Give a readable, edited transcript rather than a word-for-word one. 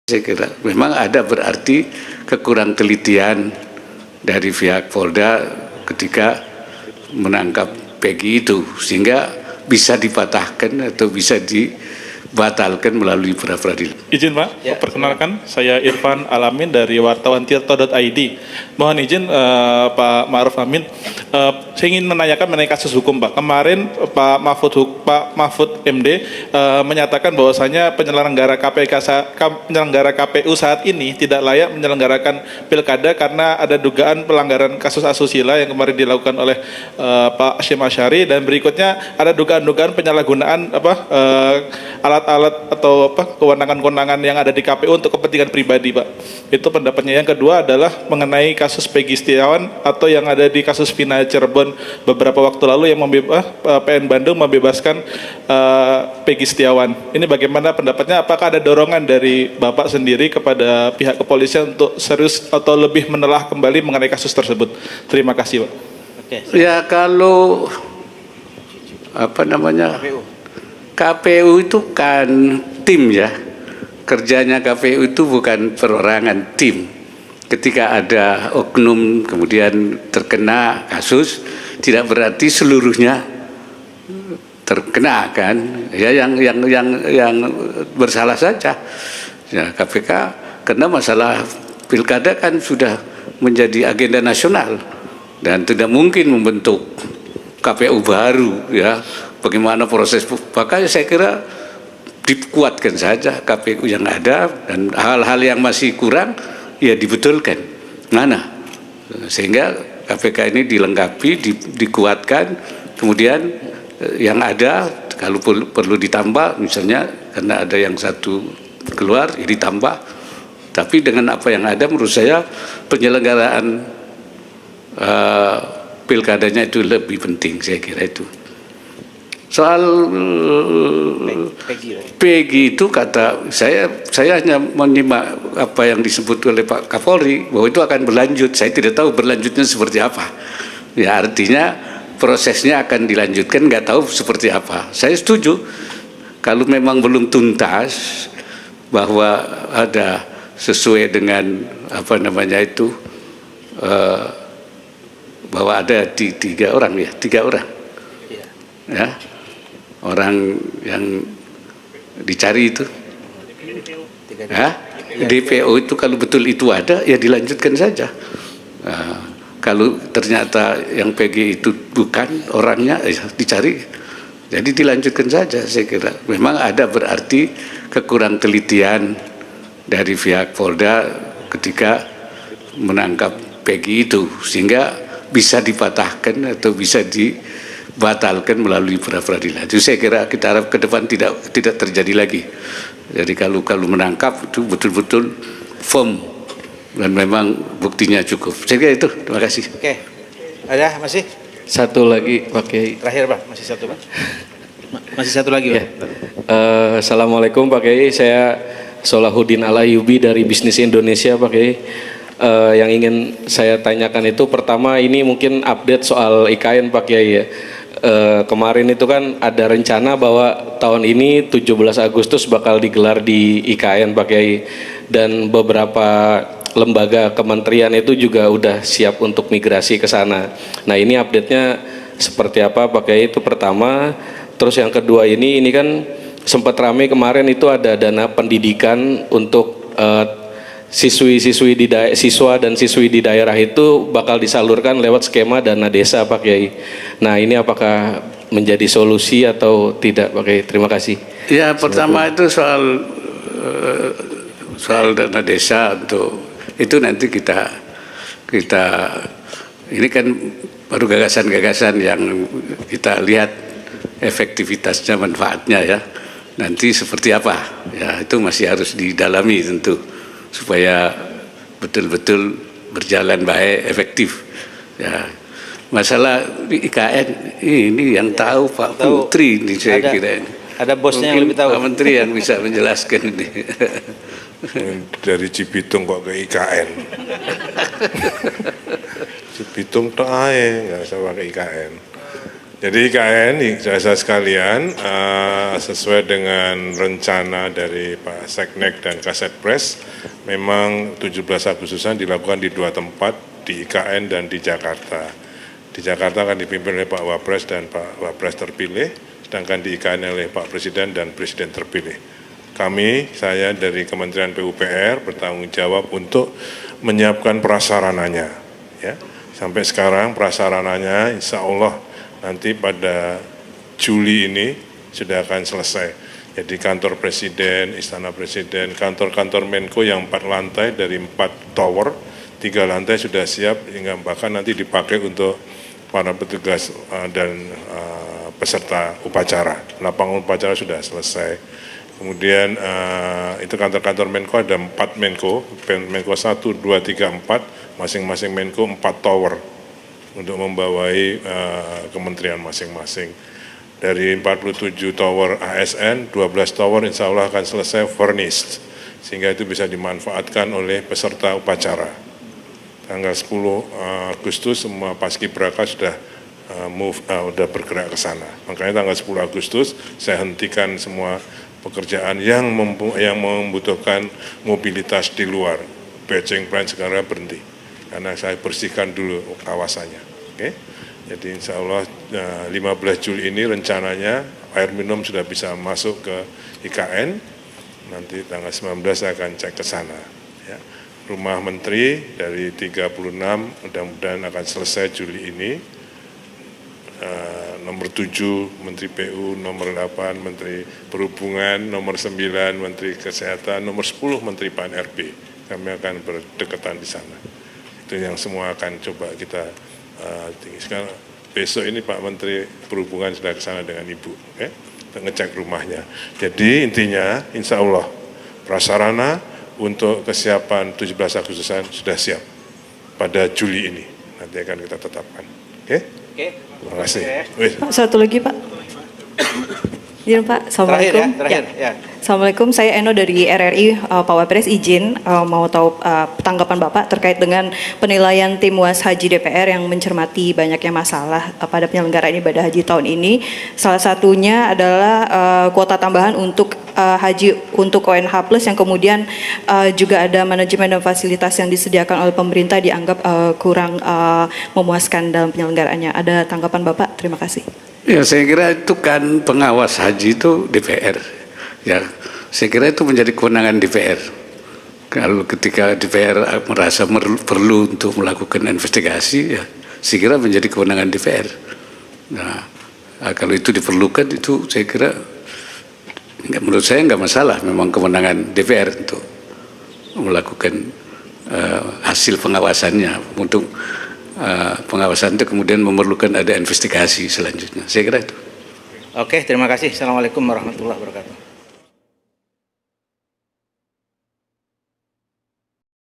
Saya kira memang ada berarti kekurang telitian dari pihak Polda ketika menangkap Peggy itu, sehingga bisa dipatahkan atau bisa dibatalkan melalui pra-peradilan. Izin Pak, ya. Perkenalkan saya Irfan Alamin dari wartawan tirto.id. Mohon izin Pak Ma'ruf Amin, saya ingin menanyakan mengenai kasus hukum Pak. Kemarin Pak Mahfud MD menyatakan bahwasanya penyelenggara KPU saat ini tidak layak menyelenggarakan pilkada karena ada dugaan pelanggaran kasus asusila yang kemarin dilakukan oleh Pak Hashim Asyari, dan berikutnya ada dugaan-dugaan penyalahgunaan alat-alat atau kewenangan-kewenangan yang ada di KPU untuk kepentingan pribadi Pak. Itu pendapatnya. Yang kedua adalah mengenai kasus Peggy Setiawan atau yang ada di kasus Vina Cirebon beberapa waktu lalu yang PN Bandung membebaskan Peggy Setiawan. Ini bagaimana pendapatnya? Apakah ada dorongan dari Bapak sendiri kepada pihak kepolisian untuk serius atau lebih menelah kembali mengenai kasus tersebut? Terima kasih Pak. Oke. Ya kalau KPU itu kan tim ya. Kerjanya KPU itu bukan perorangan, tim. Ketika ada oknum kemudian terkena kasus, tidak berarti seluruhnya terkena kan. Ya yang bersalah saja. Ya, KPK karena masalah pilkada kan sudah menjadi agenda nasional dan tidak mungkin membentuk KPU baru ya. Bagaimana proses, makanya saya kira dikuatkan saja KPU yang ada, dan hal-hal yang masih kurang ya dibetulkan mana, sehingga KPK ini dilengkapi, dikuatkan, kemudian yang ada kalau perlu ditambah, misalnya karena ada yang satu keluar ya ditambah, tapi dengan apa yang ada menurut saya penyelenggaraan pilkadanya itu lebih penting, saya kira itu. Soal Peggy itu kata saya hanya menyimak apa yang disebut oleh Pak Kapolri bahwa itu akan berlanjut. Saya tidak tahu berlanjutnya seperti apa. Ya artinya prosesnya akan dilanjutkan, nggak tahu seperti apa. Saya setuju kalau memang belum tuntas bahwa ada sesuai dengan bahwa ada tiga orang. Ya. Orang yang dicari itu ya, DPO itu kalau betul itu ada ya dilanjutkan saja. Kalau ternyata yang PG itu bukan orangnya ya dicari, jadi dilanjutkan saja. Saya kira memang ada berarti kekurang telitian dari pihak Polda ketika menangkap PG itu, sehingga bisa dipatahkan atau bisa dibatalkan melalui pra-peradilan. Itu saya kira kita harap ke depan tidak terjadi lagi. Jadi kalau menangkap itu betul-betul firm dan memang buktinya cukup. Saya kira itu. Terima kasih. Oke. Ada masih? Satu lagi Pak Kiai. Terakhir Pak, masih satu Pak. Masih satu lagi Pak. Ya. Assalamualaikum Pak Kiai. Saya Solahuddin Alayubi dari Bisnis Indonesia Pak Kiai. Yang ingin saya tanyakan itu pertama, ini mungkin update soal IKN Pak Kiai ya. Kemarin itu kan ada rencana bahwa tahun ini 17 Agustus bakal digelar di IKN Pak Kiai, dan beberapa lembaga kementerian itu juga udah siap untuk migrasi ke sana. Nah ini update-nya seperti apa Pak Kiai, itu pertama. Terus yang kedua, ini kan sempat ramai kemarin itu ada dana pendidikan untuk siswa dan siswi di daerah itu bakal disalurkan lewat skema dana desa Pak Kiai. Nah ini apakah menjadi solusi atau tidak Pak Kiai? Terima kasih. Ya pertama itu soal dana desa, untuk itu nanti kita ini kan baru gagasan-gagasan yang kita lihat efektivitasnya, manfaatnya ya. Nanti seperti apa ya, itu masih harus didalami tentu, supaya betul-betul berjalan baik, efektif. Ya, masalah IKN ini yang tahu Pak Putri ini, saya kira ini. Ada bosnya yang lebih tahu. Pak Menteri yang bisa menjelaskan ini. Dari Cibitung kok ke IKN. Cibitung tuh aja, nggak usah pakai IKN. Jadi IKN, saudara sekalian, sesuai dengan rencana dari Pak Seknek dan Kasetpres, memang 17 Agustusan dilakukan di 2 tempat, di IKN dan di Jakarta. Di Jakarta akan dipimpin oleh Pak Wapres dan Pak Wapres terpilih, sedangkan di IKN oleh Pak Presiden dan Presiden terpilih. Saya dari Kementerian PUPR bertanggung jawab untuk menyiapkan prasarananya. Ya. Sampai sekarang prasarananya insya Allah nanti pada Juli ini sudah akan selesai. Jadi kantor Presiden, Istana Presiden, kantor-kantor Menko yang 4 lantai dari 4 tower, 3 lantai sudah siap, hingga bahkan nanti dipakai untuk para petugas dan peserta upacara. Lapangan upacara sudah selesai. Kemudian itu kantor-kantor Menko ada 4 Menko, Menko 1, 2, 3, 4, masing-masing Menko 4 tower untuk membawai kementerian masing-masing. Dari 47 tower ASN, 12 tower insya Allah akan selesai furnished, sehingga itu bisa dimanfaatkan oleh peserta upacara. Tanggal 10 Agustus semua paskibraka sudah sudah bergerak ke sana. Makanya tanggal 10 Agustus saya hentikan semua pekerjaan yang membutuhkan mobilitas di luar. Batching plant sekarang berhenti, karena saya bersihkan dulu kawasannya. Oke? Jadi insya Allah 15 Juli ini rencananya air minum sudah bisa masuk ke IKN, nanti tanggal 19 saya akan cek ke sana. Ya. Rumah Menteri dari 36 mudah-mudahan akan selesai Juli ini. Nomor 7 Menteri PU, nomor 8 Menteri Perhubungan, nomor 9 Menteri Kesehatan, nomor 10 Menteri PAN-RB. Kami akan berdekatan di sana. Itu yang semua akan coba kita tinggi. Sekarang besok ini Pak Menteri Perhubungan sudah ke sana dengan Ibu, untuk ngecek rumahnya. Jadi intinya insya Allah prasarana untuk kesiapan 17 Agustusan sudah siap pada Juli ini. Nanti akan kita tetapkan. Oke? Terima kasih. Pak, satu lagi Pak. Izin Pak, Assalamualaikum. Terakhir ya. Assalamualaikum, saya Eno dari RRI. Pak Wapres izin mau tahu tanggapan Bapak terkait dengan penilaian tim UAS Haji DPR yang mencermati banyaknya masalah pada penyelenggaraan ibadah haji tahun ini. Salah satunya adalah kuota tambahan untuk haji untuk ONH Plus yang kemudian juga ada manajemen dan fasilitas yang disediakan oleh pemerintah dianggap kurang memuaskan dalam penyelenggaraannya. Ada tanggapan Bapak? Terima kasih. Ya, saya kira itu kan pengawas haji itu DPR. Ya, saya kira itu menjadi kewenangan DPR. Kalau ketika DPR merasa perlu untuk melakukan investigasi, ya, saya kira menjadi kewenangan DPR. Nah, kalau itu diperlukan, itu saya kira menurut saya nggak masalah. Memang kewenangan DPR untuk melakukan hasil pengawasannya. Untuk pengawasan itu kemudian memerlukan ada investigasi selanjutnya. Saya kira itu. Oke, terima kasih. Assalamualaikum warahmatullahi wabarakatuh.